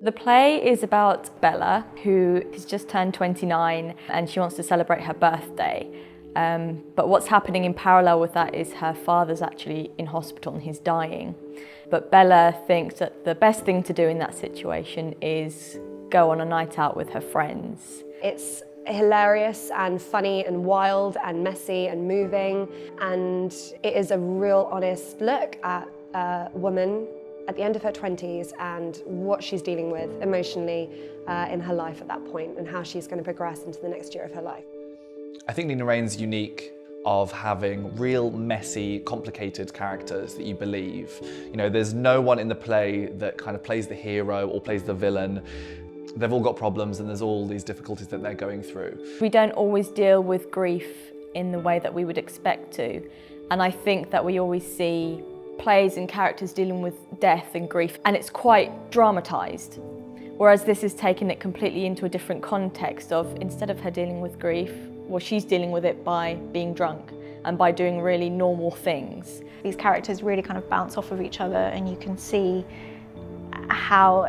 The play is about Bella, who has just turned 29 and she wants to celebrate her birthday. But what's happening in parallel with that is her father's actually in hospital and he's dying. But Bella thinks that the best thing to do in that situation is go on a night out with her friends. It's hilarious and funny and wild and messy and moving, and it is a real honest look at a woman at the end of her 20s and what she's dealing with emotionally in her life at that point and how she's going to progress into the next year of her life. I think Nina Raine's unique of having real messy, complicated characters that you believe. You know, there's no one in the play that kind of plays the hero or plays the villain. They've all got problems and there's all these difficulties that they're going through. We don't always deal with grief in the way that we would expect to. And I think that we always see plays and characters dealing with death and grief, and it's quite dramatised. Whereas this is taking it completely into a different context of, instead of her dealing with grief, well, she's dealing with it by being drunk and by doing really normal things. These characters really kind of bounce off of each other and you can see how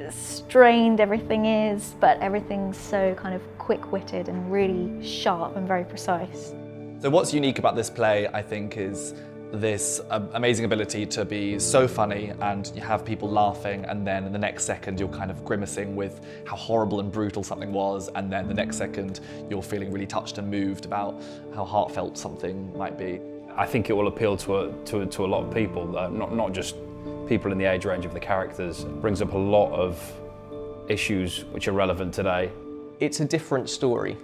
strained everything is, but everything's so kind of quick-witted and really sharp and very precise. So what's unique about this play, I think, is this amazing ability to be so funny and you have people laughing, and then in the next second you're kind of grimacing with how horrible and brutal something was, and then the next second you're feeling really touched and moved about how heartfelt something might be. I think it will appeal to a lot of people, not just people in the age range of the characters. It brings up a lot of issues which are relevant today. It's a different story.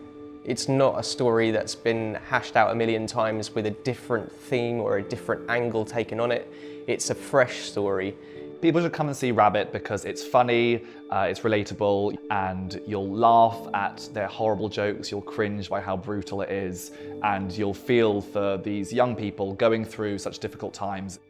It's not a story that's been hashed out a million times with a different theme or a different angle taken on it. It's a fresh story. People should come and see Rabbit because it's funny, it's relatable, and you'll laugh at their horrible jokes, you'll cringe by how brutal it is, and you'll feel for these young people going through such difficult times.